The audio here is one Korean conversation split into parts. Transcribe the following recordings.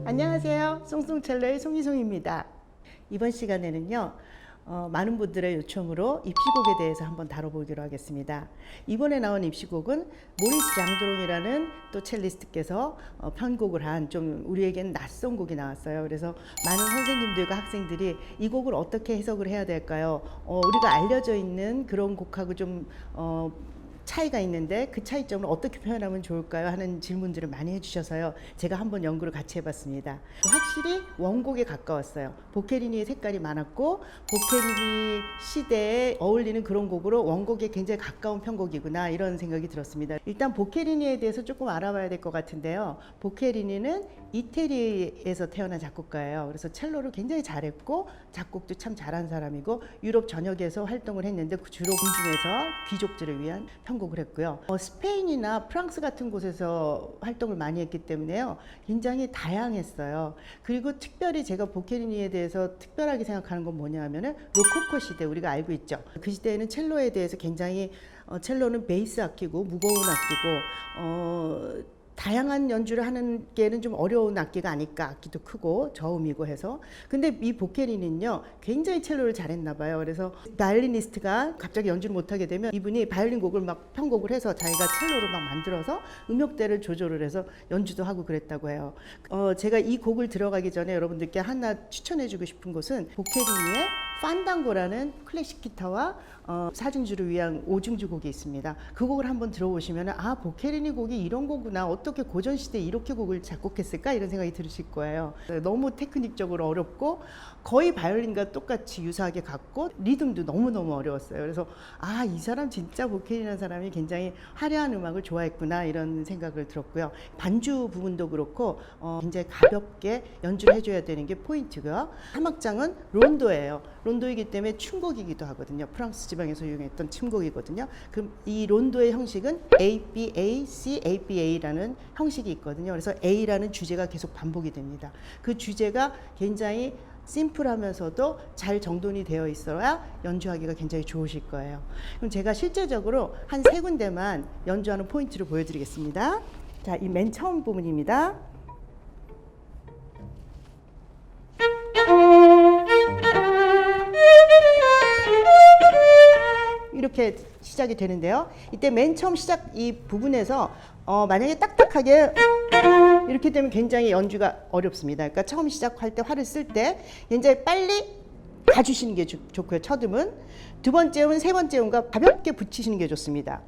안녕하세요. 송송첼로의 송이송입니다. 이번 시간에는요, 많은 분들의 요청으로 입시곡에 대해서 한번 다뤄보기로 하겠습니다. 이번에 나온 입시곡은 모리스 장드롱이라는 또 첼리스트께서 편곡을 한 좀 우리에겐 낯선 곡이 나왔어요. 그래서 많은 선생님들과 학생들이 이 곡을 어떻게 해석을 해야 될까요? 우리가 알려져 있는 그런 곡하고 좀 차이가 있는데 그 차이점을 어떻게 표현하면 좋을까요? 하는 질문들을 많이 해주셔서요. 제가 한번 연구를 같이 해봤습니다. 확실히 원곡에 가까웠어요. 보케리니의 색깔이 많았고 보케리니 시대에 어울리는 그런 곡으로 원곡에 굉장히 가까운 편곡이구나 이런 생각이 들었습니다. 일단 보케리니에 대해서 조금 알아봐야 될 것 같은데요. 보케리니는 이태리에서 태어난 작곡가예요. 그래서 첼로를 굉장히 잘했고 작곡도 참 잘한 사람이고 유럽 전역에서 활동을 했는데 주로 궁중에서 귀족들을 위한 편곡을 했고요. 스페인이나 프랑스 같은 곳에서 활동을 많이 했기 때문에요. 굉장히 다양했어요. 그리고 특별히 제가 보케리니에 대해서 특별하게 생각하는 건 뭐냐 하면은 로코코 시대 우리가 알고 있죠. 그 시대에는 첼로에 대해서 굉장히 첼로는 베이스 악기고 무거운 악기고 다양한 연주를 하는 게는 좀 어려운 악기가 아닐까. 악기도 크고 저음이고 해서. 근데 이 보케리니는요 굉장히 첼로를 잘했나 봐요. 그래서 바이올리니스트가 갑자기 연주를 못하게 되면 이분이 바이올린 곡을 막 편곡을 해서 자기가 첼로를 막 만들어서 음역대를 조절을 해서 연주도 하고 그랬다고 해요. 제가 이 곡을 들어가기 전에 여러분들께 하나 추천해주고 싶은 것은 보케리니의 판당고라는 클래식 기타와 사중주를 위한 오중주 곡이 있습니다. 그 곡을 한번 들어보시면 보케리니 곡이 이런 거구나, 어떻게 고전시대에 이렇게 곡을 작곡했을까 이런 생각이 들으실 거예요. 너무 테크닉적으로 어렵고 거의 바이올린과 똑같이 유사하게 갔고 리듬도 너무너무 어려웠어요. 그래서 이 사람 진짜 보케리니라는 사람이 굉장히 화려한 음악을 좋아했구나 이런 생각을 들었고요. 반주 부분도 그렇고 굉장히 가볍게 연주를 해줘야 되는 게 포인트고요. 함악장은 론도예요. 론도이기 때문에 춤곡이기도 하거든요. 프랑스 지방에서 유행했던 춤곡이거든요. 그럼 이 론도의 형식은 A, B, A, C, A, B, A라는 형식이 있거든요. 그래서 A라는 주제가 계속 반복이 됩니다. 그 주제가 굉장히 심플하면서도 잘 정돈이 되어 있어야 연주하기가 굉장히 좋으실 거예요. 그럼 제가 실제적으로 한 3군데만 연주하는 포인트를 보여드리겠습니다. 자, 이 맨 처음 부분입니다. 이렇게 시작이 되는데요. 이때 맨 처음 시작 이 부분에서 만약에 딱딱하게 이렇게 되면 굉장히 연주가 어렵습니다. 그러니까 처음 시작할 때 활을 쓸 때 굉장히 빨리 가주시는 게 좋고요. 첫 음은. 두 번째 음, 세 번째 음과 가볍게 붙이시는 게 좋습니다.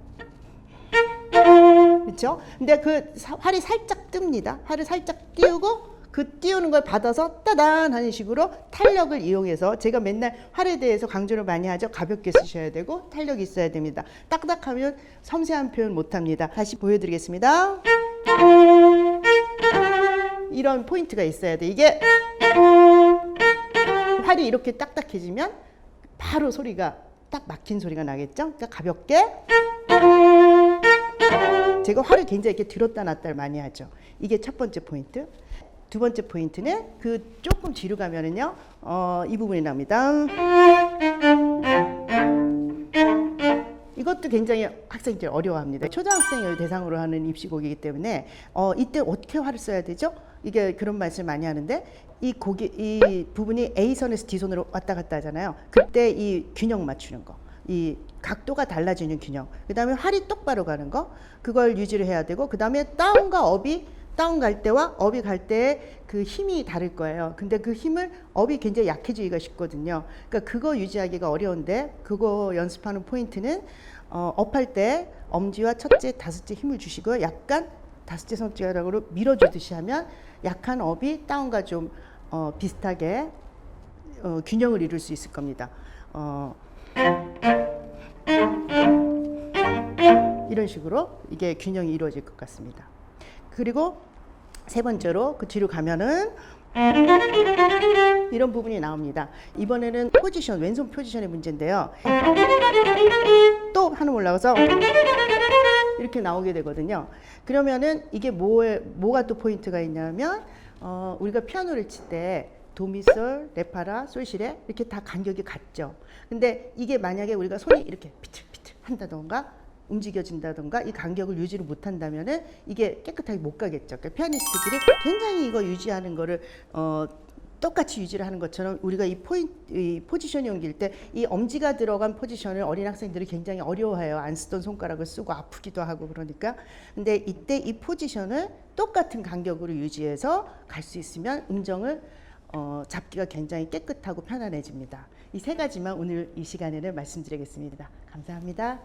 그렇죠? 근데 그 활이 살짝 뜹니다. 활을 살짝 띄우고 그 띄우는 걸 받아서 따단 하는 식으로 탄력을 이용해서 제가 맨날 활에 대해서 강조를 많이 하죠. 가볍게 쓰셔야 되고 탄력이 있어야 됩니다. 딱딱하면 섬세한 표현 못합니다. 다시 보여드리겠습니다. 이런 포인트가 있어야 돼. 이게 활이 이렇게 딱딱해지면 바로 소리가 딱 막힌 소리가 나겠죠. 그러니까 가볍게 제가 활을 굉장히 이렇게 들었다 놨다를 많이 하죠. 이게 첫 번째 포인트. 두 번째 포인트는 그 조금 뒤로 가면은요, 이 부분이 나옵니다. 이것도 굉장히 학생들이 어려워합니다. 초등학생을 대상으로 하는 입시곡이기 때문에 이때 어떻게 활을 써야 되죠? 이게 그런 말씀을 많이 하는데 이 부분이 A선에서 D선으로 왔다 갔다 하잖아요. 그때 이 균형 맞추는 거, 이 각도가 달라지는 균형, 그 다음에 활이 똑바로 가는 거, 그걸 유지를 해야 되고, 그 다음에 다운과 업이 다운 갈 때와 업이 갈 때의 그 힘이 다를 거예요. 근데 그 힘을 업이 굉장히 약해지기가 쉽거든요. 그러니까 그거 유지하기가 어려운데 그거 연습하는 포인트는 업할 때 엄지와 첫째, 다섯째 힘을 주시고 약간 다섯째 손가락으로 밀어주듯이 하면 약한 업이 다운과 좀 비슷하게 균형을 이룰 수 있을 겁니다. 이런 식으로 이게 균형이 이루어질 것 같습니다. 그리고 세 번째로 그 뒤로 가면은 이런 부분이 나옵니다. 이번에는 포지션, 왼손 포지션의 문제인데요. 또 한음 올라가서 이렇게 나오게 되거든요. 그러면은 이게 뭐가 또 포인트가 있냐면 우리가 피아노를 칠 때 도미솔, 레파라, 솔시레 이렇게 다 간격이 같죠. 근데 이게 만약에 우리가 손이 이렇게 비틀비틀 한다던가 움직여진다던가 이 간격을 유지를 못한다면은 이게 깨끗하게 못 가겠죠. 그러니까 피아니스트들이 굉장히 이거 유지하는 거를 똑같이 유지를 하는 것처럼 우리가 이 포지션이 옮길 때 이 엄지가 들어간 포지션을 어린 학생들이 굉장히 어려워해요. 안 쓰던 손가락을 쓰고 아프기도 하고 그러니까. 근데 이때 이 포지션을 똑같은 간격으로 유지해서 갈 수 있으면 음정을 잡기가 굉장히 깨끗하고 편안해집니다. 이 세 가지만 오늘 이 시간에는 말씀드리겠습니다. 감사합니다.